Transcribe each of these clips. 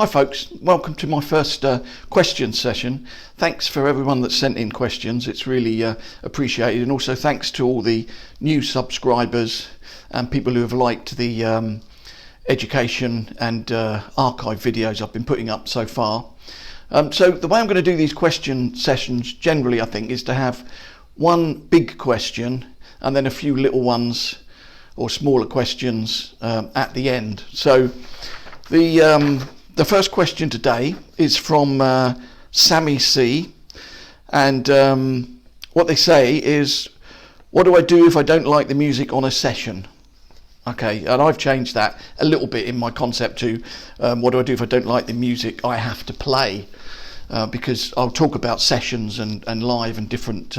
Hi folks, welcome to my first question session. Thanks for everyone that sent in questions, it's really appreciated, and also thanks to all the new subscribers and people who have liked the education and archive videos I've been putting up so far. So the way I'm going to do these question sessions generally, I think, is to have one big question and then a few little ones or smaller questions at the end. So the first question today is from Sammy C, and what they say is, what do I do if I don't like the music on a session? Okay, and I've changed that a little bit in my concept to what do I do if I don't like the music I have to play, because I'll talk about sessions and live and different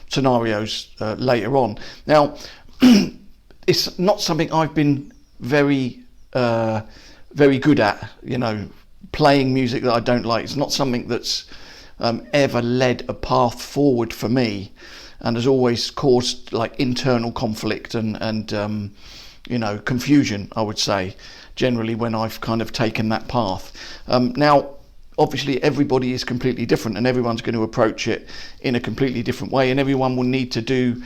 scenarios later on. Now, it's not something I've been very good at, playing music that I don't like. It's not something that's ever led a path forward for me, and has always caused like internal conflict and confusion, I would say, generally when I've kind of taken that path. Now, obviously everybody is completely different and everyone's going to approach it in a completely different way, and everyone will need to do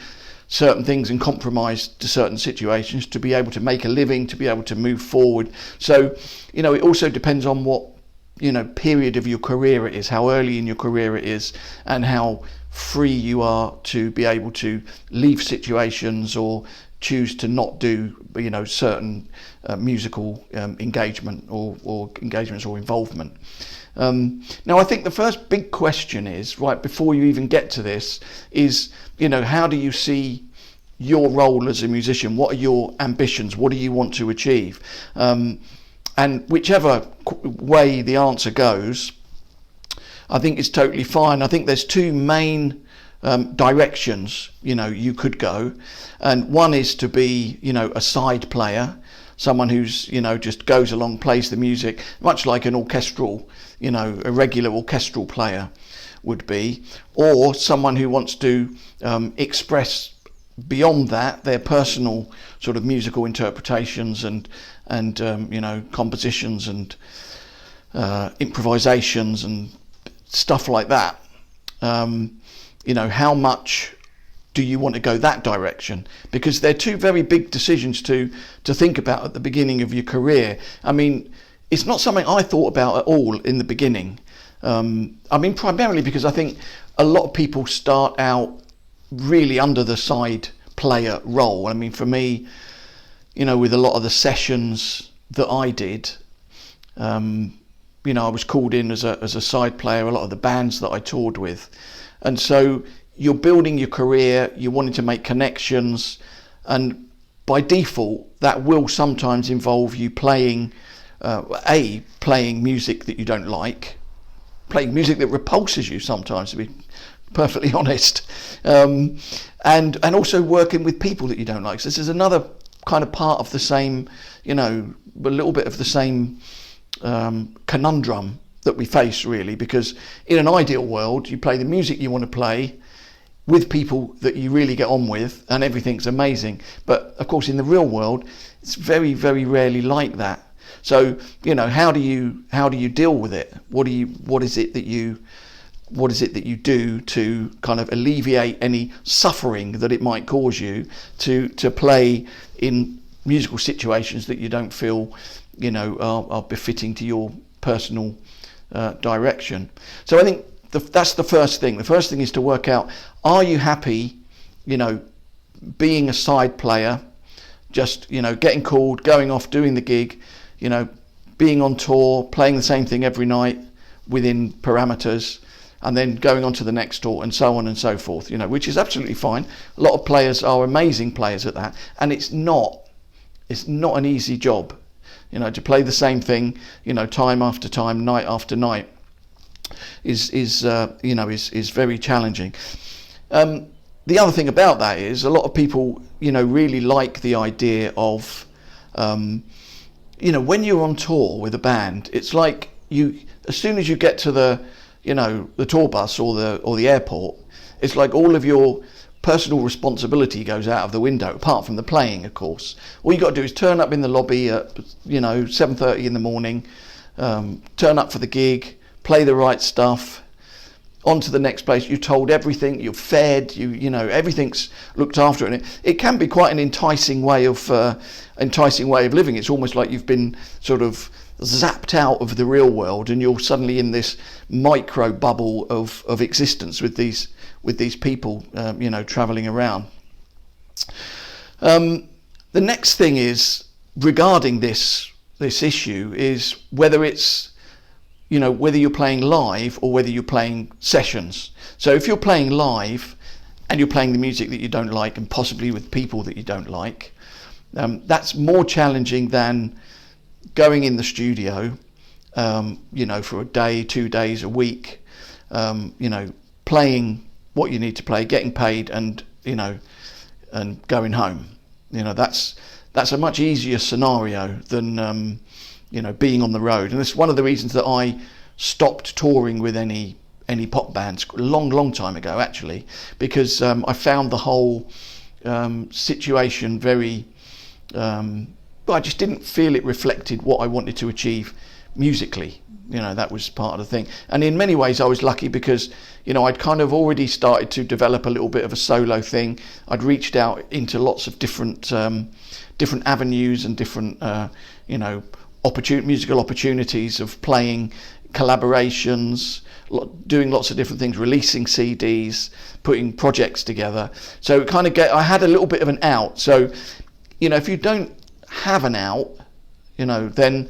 certain things and compromise to certain situations to be able to make a living, to be able to move forward. So, it also depends on what, period of your career it is, how early in your career it is, and how free you are to be able to leave situations or choose to not do, certain musical engagement or engagements or involvement. Now, I think the first big question is, right before you even get to this, is, how do you see your role as a musician? What are your ambitions? What do you want to achieve? And whichever way the answer goes, I think it's totally fine. I think there's two main directions, you could go. And one is to be, a side player, someone who's, just goes along, plays the music, much like an orchestral, a regular orchestral player would be, or someone who wants to express beyond that their personal sort of musical interpretations and compositions and improvisations and stuff like that. How much do you want to go that direction? Because they're two very big decisions to think about at the beginning of your career. I mean, it's not something I thought about at all in the beginning. Primarily because I think a lot of people start out really under the side player role. I mean, for me, with a lot of the sessions that I did, I was called in as a side player, a lot of the bands that I toured with. And so you're building your career, you're wanting to make connections, and by default, that will sometimes involve you playing music that you don't like, playing music that repulses you sometimes, to be perfectly honest, and also working with people that you don't like. So this is another kind of part of the same, a little bit of the same conundrum that we face, really, because in an ideal world, you play the music you want to play with people that you really get on with, and everything's amazing. But of course, in the real world, it's very, very rarely like that. So, how do you deal with it? What is it that you do to kind of alleviate any suffering that it might cause you to play in musical situations that you don't feel, are befitting to your personal direction? So I think that's the first thing. The first thing is to work out, are you happy, being a side player, just, getting called, going off, doing the gig, being on tour, playing the same thing every night within parameters, and then going on to the next tour, and so on and so forth, which is absolutely fine. A lot of players are amazing players at that, and it's not an easy job, to play the same thing, time after time, night after night, is very challenging. The other thing about that is a lot of people, really like the idea of, when you're on tour with a band, it's like as soon as you get to the tour bus or the airport, it's like all of your personal responsibility goes out of the window, apart from the playing, of course. All you got to do is turn up in the lobby at 7:30 in the morning, turn up for the gig, play the right stuff, on to the next place. You're told everything, you're fed, you know, everything's looked after, and it can be quite an enticing way of living. It's almost like you've been sort of zapped out of the real world, and you're suddenly in this micro bubble of existence with these people, you know, traveling around. The next thing is regarding this issue is whether it's, you know, whether you're playing live or whether you're playing sessions. So if you're playing live and you're playing the music that you don't like, and possibly with people that you don't like, that's more challenging than going in the studio, you know, for a day, 2 days, a week, you know, playing what you need to play, getting paid, and, you know, and going home. You know, that's a much easier scenario than you know, being on the road. And it's one of the reasons that I stopped touring with any pop bands a long time ago, actually, because I found the whole situation very well, I just didn't feel it reflected what I wanted to achieve musically. You know, that was part of the thing. And in many ways I was lucky because, you know, I'd kind of already started to develop a little bit of a solo thing. I'd reached out into lots of different avenues and different you know, musical opportunities of playing, collaborations, doing lots of different things, releasing CDs, putting projects together. So it kind of I had a little bit of an out. So, you know, if you don't have an out, you know, then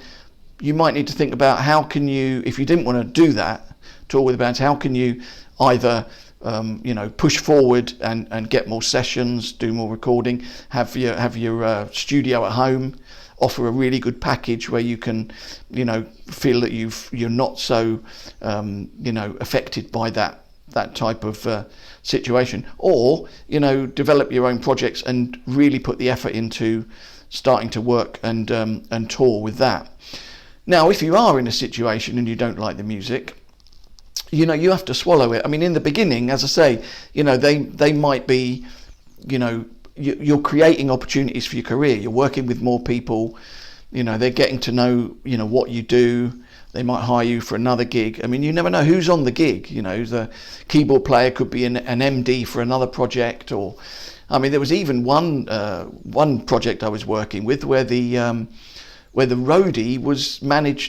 you might need to think about how can you, if you didn't want to do that, tour with the bands, how can you either you know, push forward and get more sessions, do more recording, have your studio at home, offer a really good package where you can, you know, feel that you're not so you know, affected by that type of situation, or, you know, develop your own projects and really put the effort into starting to work and tour with that. Now, if you are in a situation and you don't like the music, you know, you have to swallow it. I mean, in the beginning, as I say, you know, they might be, you know, you're creating opportunities for your career. You're working with more people, you know, they're getting to know, you know, what you do. They might hire you for another gig. I mean, you never know who's on the gig. You know, the keyboard player could be an MD for another project, or, I mean, there was even one project I was working with where the roadie was married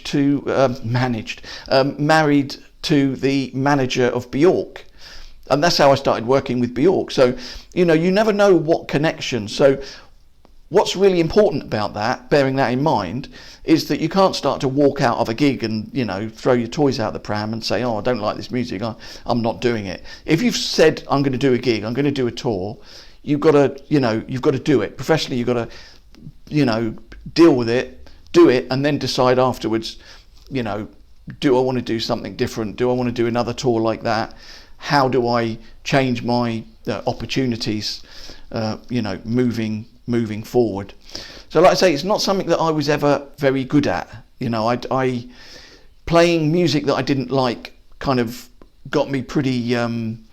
to the manager of Bjork. And that's how I started working with Bjork. So, you know, you never know what connection. So what's really important about that, bearing that in mind, is that you can't start to walk out of a gig and, you know, throw your toys out the pram and say, oh, I don't like this music, I'm not doing it. If you've said, I'm going to do a gig, I'm going to do a tour, you've got to, you know, you've got to do it. Professionally, you've got to, you know, deal with it, do it, and then decide afterwards, you know, do I want to do something different? Do I want to do another tour like that? How do I change my opportunities, you know, moving forward? So like I say, it's not something that I was ever very good at. You know, I playing music that I didn't like kind of got me pretty down.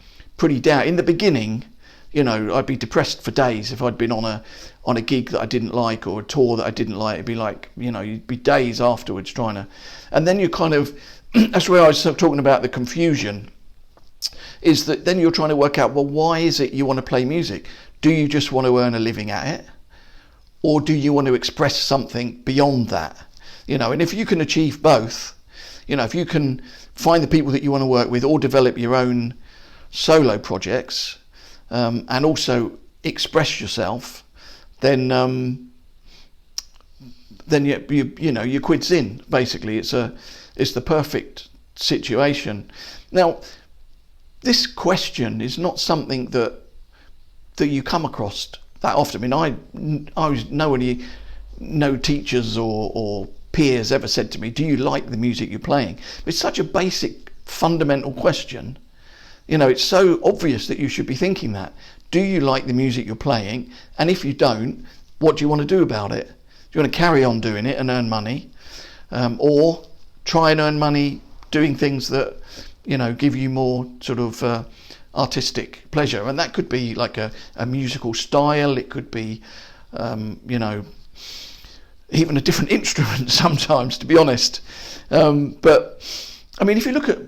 In the beginning, you know, I'd be depressed for days if I'd been on a gig that I didn't like or a tour that I didn't like. It'd be like, you know, you'd be days afterwards trying to, and then you kind of, that's where I was talking about the confusion, is that then you're trying to work out, well, why is it you want to play music? Do you just want to earn a living at it? Or do you want to express something beyond that? You know, and if you can achieve both, you know, if you can find the people that you want to work with or develop your own solo projects, and also express yourself, then you know, your quid's in. Basically, it's the perfect situation. Now, this question is not something that you come across that often. I mean, no teachers or peers ever said to me, do you like the music you're playing? It's such a basic, fundamental question. You know, it's so obvious that you should be thinking that. Do you like the music you're playing? And if you don't, what do you want to do about it? Do you want to carry on doing it and earn money? Or try and earn money doing things that, you know, give you more sort of artistic pleasure? And that could be like a musical style. It could be, you know, even a different instrument sometimes, to be honest. But I mean, if you look at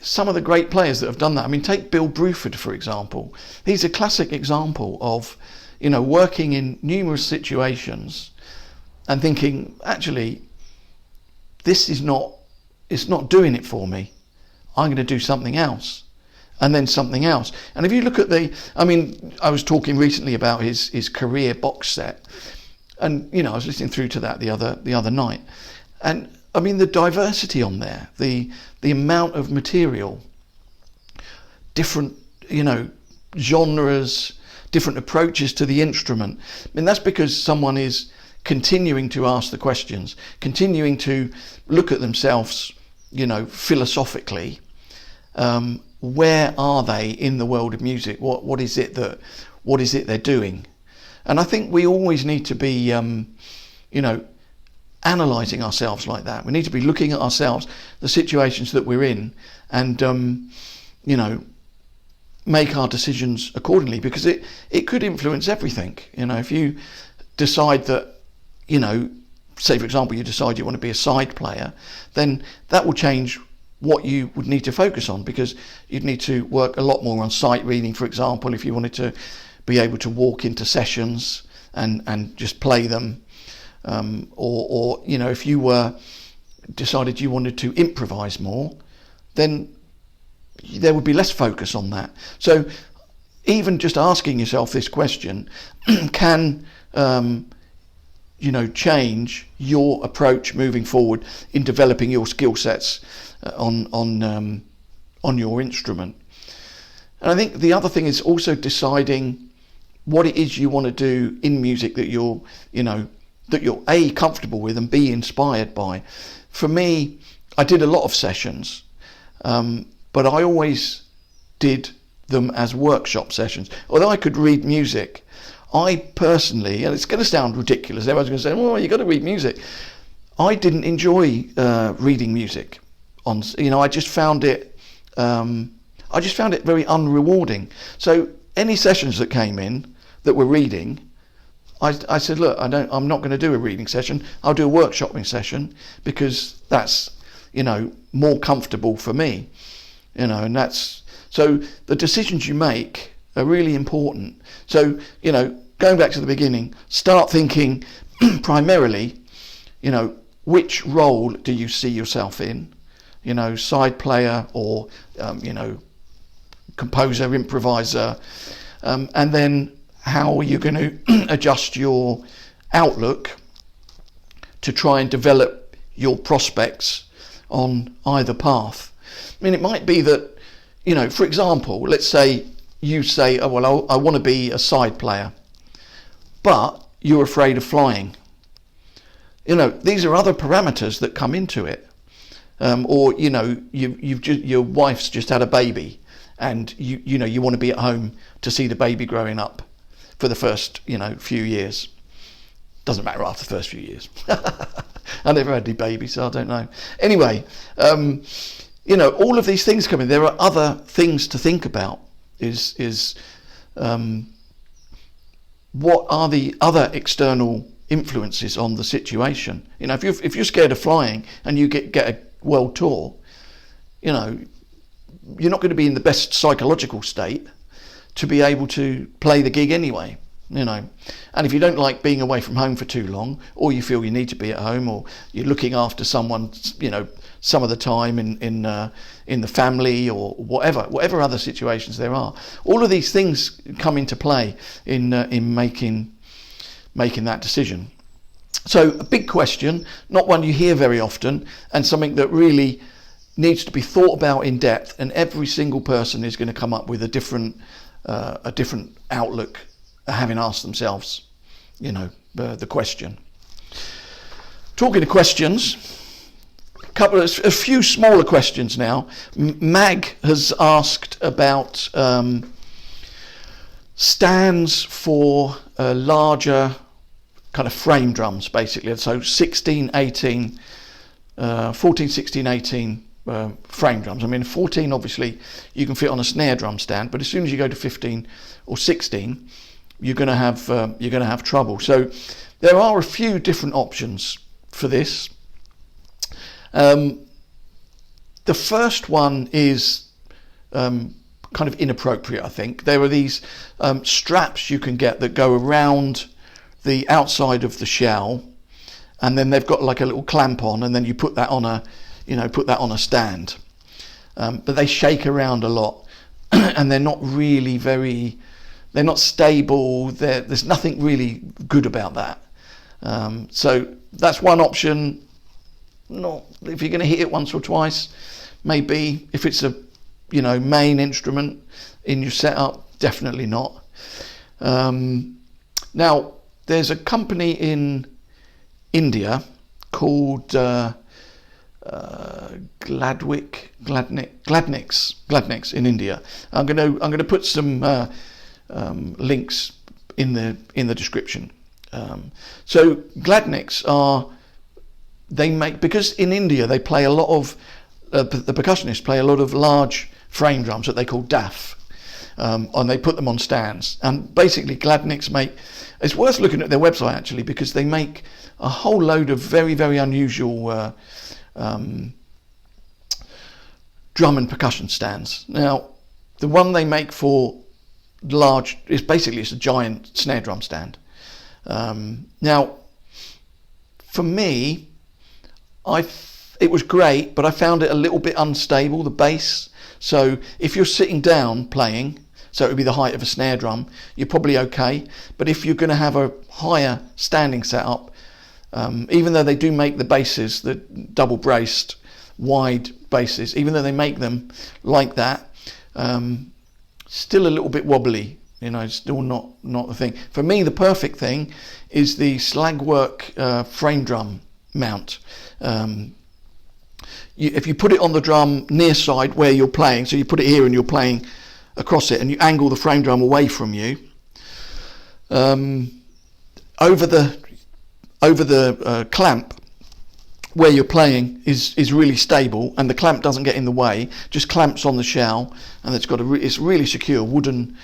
some of the great players that have done that, I mean, take Bill Bruford, for example. He's a classic example of, working in numerous situations and thinking, actually, it's not doing it for me. I'm going to do something else, and then something else. And if you look at I was talking recently about his career box set, and I was listening through to that the other night, and I mean the diversity on there, the amount of material, different genres, different approaches to the instrument. I mean, that's because someone is continuing to ask the questions, continuing to look at themselves, philosophically. Where are they in the world of music? What is it they're doing? And I think we always need to be, analysing ourselves like that. We need to be looking at ourselves, the situations that we're in, and make our decisions accordingly, because it could influence everything. If you decide that, say for example, you decide you want to be a side player, then that will change what you would need to focus on, because you'd need to work a lot more on sight reading, for example, if you wanted to be able to walk into sessions and just play them, or if you were decided you wanted to improvise more, then there would be less focus on that. So even just asking yourself this question can change your approach moving forward in developing your skill sets on your instrument. And I think the other thing is also deciding what it is you want to do in music that you're A, comfortable with, and B, inspired by. For me, I did a lot of sessions, but I always did them as workshop sessions. Although I could read music, I personally, and it's going to sound ridiculous, everyone's going to say, well, you've got to read music. I didn't enjoy reading music. I just found it very unrewarding. So any sessions that came in that were reading, I said, look, I'm not going to do a reading session. I'll do a workshopping session, because that's more comfortable for me. And that's so the decisions you make are really important. So going back to the beginning, start thinking primarily, which role do you see yourself in? Side player or composer, improviser, and then how are you going to adjust your outlook to try and develop your prospects on either path. I mean, it might be that, for example, let's say you say, oh, well, I want to be a side player, but you're afraid of flying. These are other parameters that come into it. Or your wife's just had a baby, and you want to be at home to see the baby growing up for the first few years. Doesn't matter after the first few years. I never had any babies, so I don't know. Anyway, all of these things come in. There are other things to think about. What are the other external influences on the situation? If you're scared of flying and you get a world tour, you're not going to be in the best psychological state to be able to play the gig anyway. And if you don't like being away from home for too long, or you feel you need to be at home, or you're looking after someone, some of the time in the family, or whatever other situations there are, all of these things come into play in making that decision. So a big question, not one you hear very often, and something that really needs to be thought about in depth, and every single person is going to come up with a different outlook, having asked themselves, the question. Talking of questions, a few smaller questions now. Mag has asked about stands for larger kind of frame drums, basically. So 14, 16, 18 frame drums. I mean, 14 obviously you can fit on a snare drum stand, but as soon as you go to 15 or 16, you're going to have trouble. So there are a few different options for this. The first one is kind of inappropriate, I think. There are these straps you can get that go around the outside of the shell, and then they've got like a little clamp on, and then you put that on a stand. But they shake around a lot, and they're not really they're not stable. There's nothing really good about that. So that's one option. Not if you're going to hit it once or twice, maybe. If it's a main instrument in your setup, definitely not. Now there's a company in India called GLADNICK in India. I'm going to put some links in the description. So GLADNICKs because in India they play a lot of the percussionists play a lot of large frame drums that they call DAF, and they put them on stands. And basically GLADNICKs it's worth looking at their website actually, because they make a whole load of very, very unusual drum and percussion stands. Now, the one they make for large it's a giant snare drum stand. Now, for me, it was great, but I found it a little bit unstable, the bass. So if you're sitting down playing, so it would be the height of a snare drum, you're probably okay. But if you're going to have a higher standing setup, even though they do make the basses, the double braced wide basses, even though they make them like that, still a little bit wobbly, still not the thing. For me, the perfect thing is the Schlagwerk frame drum mount. If you put it on the drum near side where you're playing, so you put it here and you're playing across it, and you angle the frame drum away from you, over the clamp where you're playing is really stable, and the clamp doesn't get in the way, just clamps on the shell, and it's really secure wooden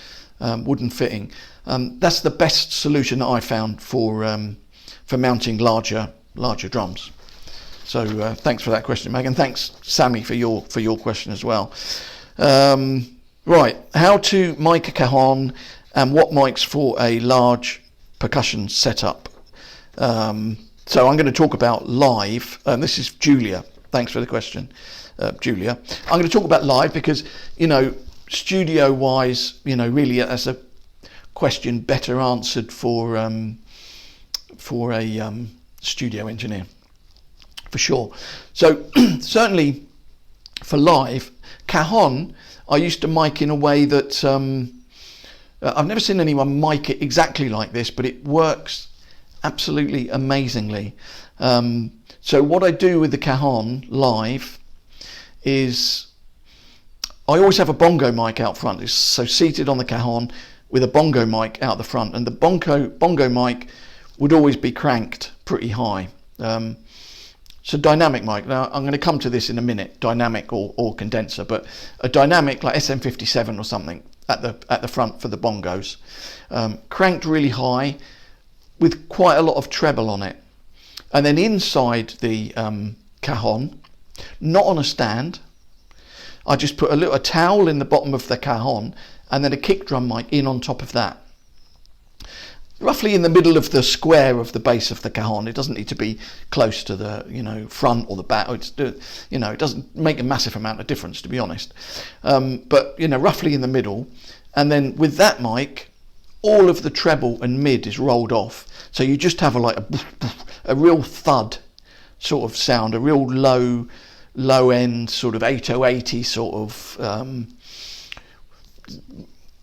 fitting. That's the best solution that I found for mounting larger drums. So thanks for that question, Meg, and thanks, Sammy, for your question as well. Right, how to mic a cajon and what mics for a large percussion setup. So I'm going to talk about live. This is Julia. Thanks for the question, Julia. I'm going to talk about live because, studio-wise, really that's a question better answered for a studio engineer, for sure. So certainly for live, cajon, I used to mic in a way that I've never seen anyone mic it exactly like this, but it works absolutely amazingly. So what I do with the cajon live is I always have a bongo mic out front. It's so seated on the cajon with a bongo mic out the front, and the bongo mic would always be cranked pretty high. So dynamic mic, now I'm going to come to this in a minute, dynamic or condenser, but a dynamic like SM57 or something at the front for the bongos, cranked really high with quite a lot of treble on it. And then inside the cajon, not on a stand, I just put a towel in the bottom of the cajon and then a kick drum mic in on top of that. Roughly in the middle of the square of the base of the cajon. It doesn't need to be close to the front or the back. It doesn't make a massive amount of difference, to be honest. But roughly in the middle, and then with that mic, all of the treble and mid is rolled off. So you just have a real thud sort of sound, a real low end sort of 8080 sort of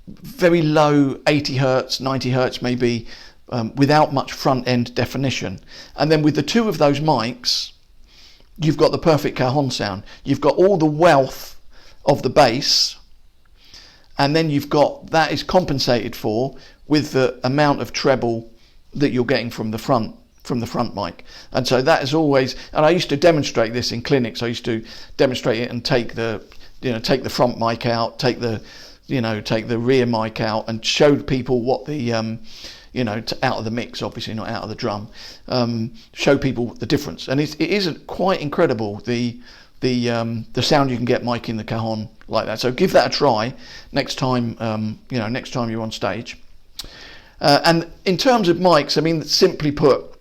very low 80 hertz, 90 hertz maybe, without much front end definition. And then with the two of those mics, you've got the perfect cajon sound. You've got all the wealth of the bass, and then you've got that is compensated for with the amount of treble that you're getting from the front mic. And so that is always, and I used to demonstrate this in clinics. I used to demonstrate it and take the front mic out, take the take the rear mic out and showed people what the out of the mix, obviously not out of the drum, show people the difference. And it is quite incredible the sound you can get miking the Cajon like that. So give that a try next time next time you're on stage. And in terms of mics, I mean, simply put,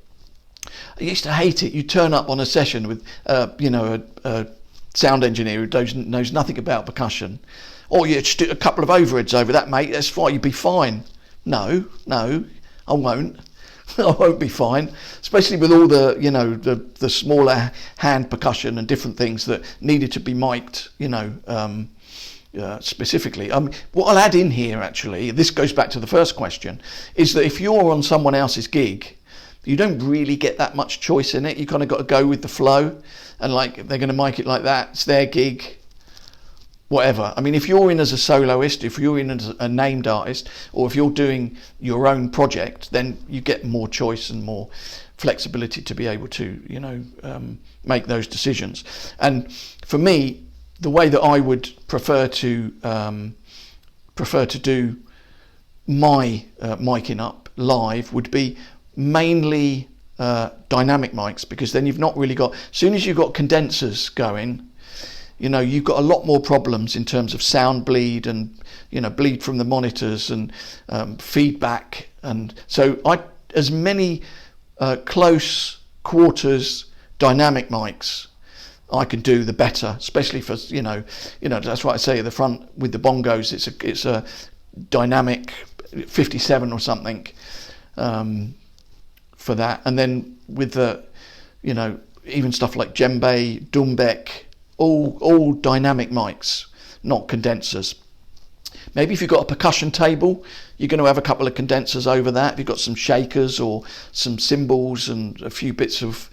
I used to hate it. You turn up on a session with a sound engineer who knows nothing about percussion. Or you just do a couple of overheads over that, mate, that's fine, you'd be fine. No, I won't. I won't be fine, especially with all the smaller hand percussion and different things that needed to be mic'd, specifically. What I'll add in here, actually, this goes back to the first question, is that if you're on someone else's gig, you don't really get that much choice in it. You kind of got to go with the flow, and like, if they're going to mic it like that, it's their gig, whatever. I mean, if you're in as a soloist, if you're in as a named artist, or if you're doing your own project, then you get more choice and more flexibility to be able to, make those decisions. And for me, the way that I would prefer to do my miking up live would be mainly dynamic mics, because then you've not really got, as soon as you've got condensers going, you've got a lot more problems in terms of sound bleed and bleed from the monitors and feedback. And so as many close quarters dynamic mics I can do, the better, especially for that's why I say at the front with the bongos, it's a dynamic 57 or something for that. And then with the even stuff like djembe, doumbek, all dynamic mics, not condensers. Maybe if you've got a percussion table, you're going to have a couple of condensers over that. If you've got some shakers or some cymbals and a few bits of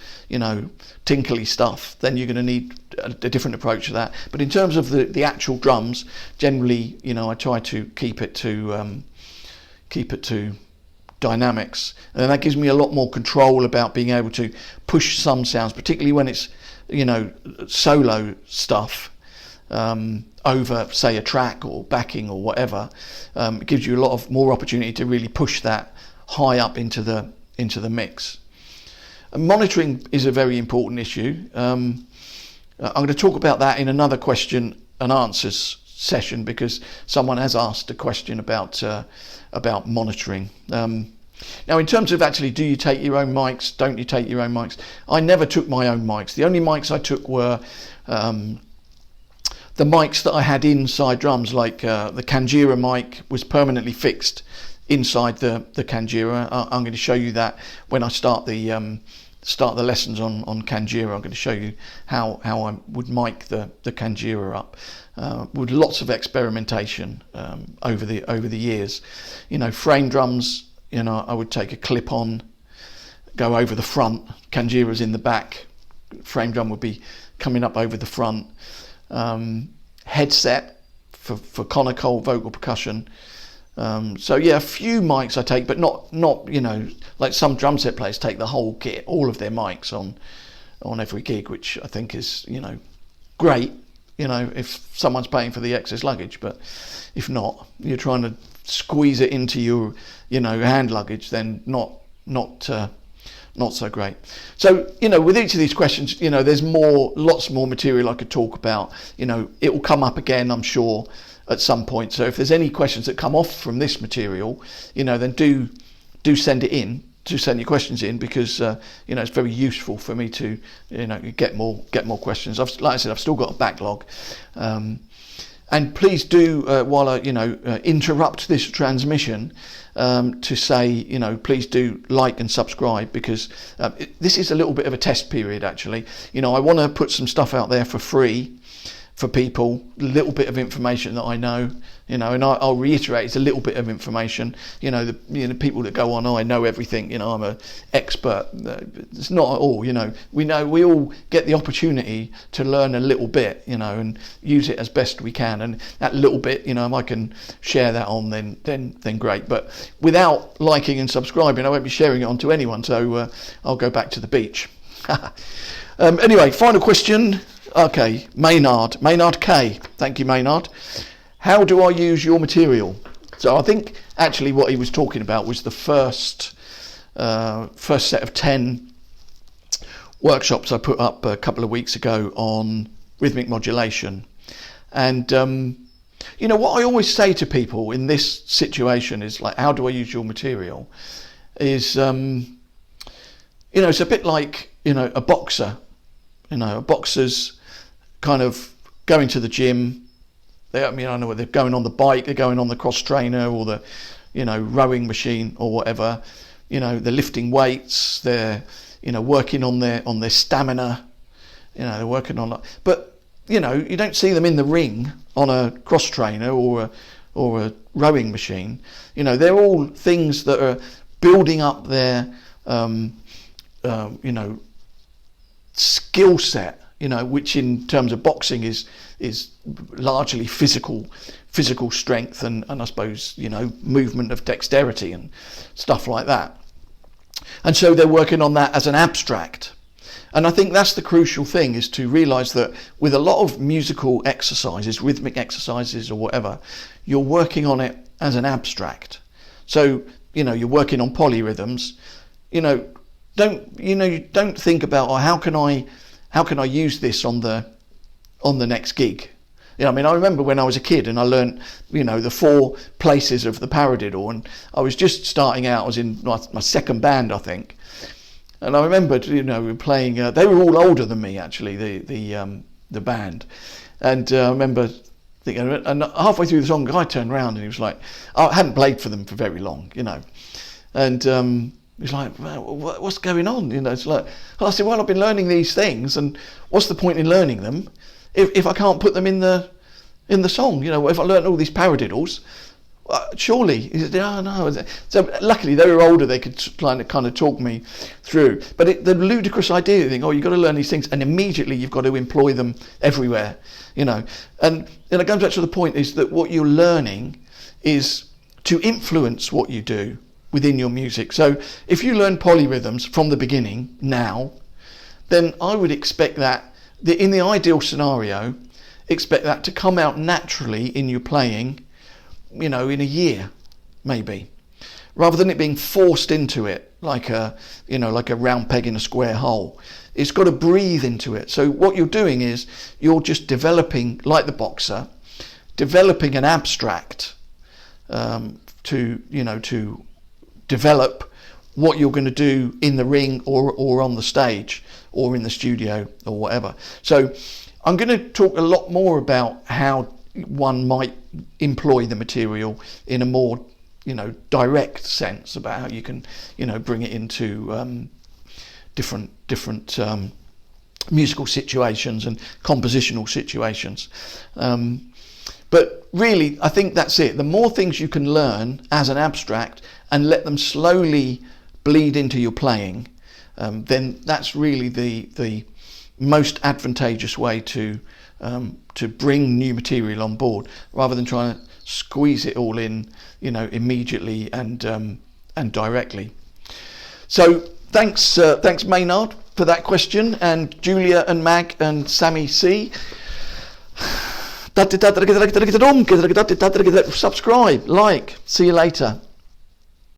tinkly stuff, then you're going to need a different approach to that. But in terms of the actual drums, generally, I try to keep it to dynamics, and that gives me a lot more control about being able to push some sounds, particularly when it's solo stuff over, say, a track or backing or whatever. It gives you a lot of more opportunity to really push that high up into the mix. And monitoring is a very important issue. I'm going to talk about that in another question and answers session, because someone has asked a question about monitoring. Now, in terms of actually, do you take your own mics? Don't you take your own mics? I never took my own mics. The only mics I took were the mics that I had inside drums, like the Kanjira mic was permanently fixed inside the Kanjira. I'm going to show you that when I start the lessons on Kanjira. I'm going to show you how I would mic the Kanjira up with lots of experimentation over the years. Frame drums, I would take a clip on, go over the front, Kanjira's in the back, frame drum would be coming up over the front. Headset for conical vocal percussion. So yeah, a few mics I take, but not like some drum set players take the whole kit, all of their mics on every gig, which I think is great, if someone's paying for the excess luggage. But if not, you're trying to squeeze it into your hand luggage, then not so great. So with each of these questions, there's lots more material I could talk about. It will come up again, I'm sure, at some point. So if there's any questions that come off from this material, then do send it in, do send your questions in, because it's very useful for me to get more questions. Like I said, I've still got a backlog. And please do, while I interrupt this transmission, to say, please do like and subscribe, because this is a little bit of a test period, actually. I want to put some stuff out there for free for people, a little bit of information that I know, and I'll reiterate, it's a little bit of information. The people that go on, I know everything, I'm an expert. It's not at all. We all get the opportunity to learn a little bit, and use it as best we can. And that little bit, if I can share that on, then great. But without liking and subscribing, I won't be sharing it on to anyone. So I'll go back to the beach. Anyway, final question. Okay, Maynard K. Thank you, Maynard. how do I use your material? So I think actually what he was talking about was the first set of 10 workshops I put up a couple of weeks ago on rhythmic modulation. And what I always say to people in this situation is like, how do I use your material? Is it's a bit like a boxer. A boxer's kind of going to the gym. I know what they're going on the bike, they're going on the cross trainer or the rowing machine or whatever. They're lifting weights, they're working on their stamina. They're working on that. But you don't see them in the ring on a cross trainer or a rowing machine. They're all things that are building up their skill set, which in terms of boxing is largely physical strength and I suppose movement of dexterity and stuff like that. And so they're working on that as an abstract. And I think that's the crucial thing, is to realise that with a lot of musical exercises, rhythmic exercises or whatever, you're working on it as an abstract. So you're working on polyrhythms. Don't think about, how can I use this on the next gig. I remember when I was a kid and I learnt the 4 places of the paradiddle, and I was just starting out. I was in my second band, I think, and I remembered we were playing. They were all older than me actually, the band, and I remember thinking, and halfway through the song, the guy turned around and he was like, I hadn't played for them for very long, and he was like, what's going on? It's like, I said, well, I've been learning these things, and what's the point in learning them if I can't put them in the song? If I learn all these paradiddles, surely. He said, no. So luckily they were older, they could kind of talk me through. But the ludicrous idea, you think, you've got to learn these things, and immediately you've got to employ them everywhere, And it comes back to the point is that what you're learning is to influence what you do within your music. So if you learn polyrhythms from the beginning now, then I would expect that, in the ideal scenario, expect that to come out naturally in your playing, in a year, maybe, rather than it being forced into it like a round peg in a square hole. It's got to breathe into it. So what you're doing is you're just developing, like the boxer, developing an abstract to develop what you're going to do in the ring or on the stage or in the studio or whatever. So I'm going to talk a lot more about how one might employ the material in a more direct sense, about how you can bring it into different musical situations and compositional situations. But really, I think that's it. The more things you can learn as an abstract and let them slowly bleed into your playing, then that's really the most advantageous way to bring new material on board, rather than trying to squeeze it all in, immediately and directly. So thanks Maynard for that question, and Julia and Mag and Sammy C. Subscribe, like, see you later.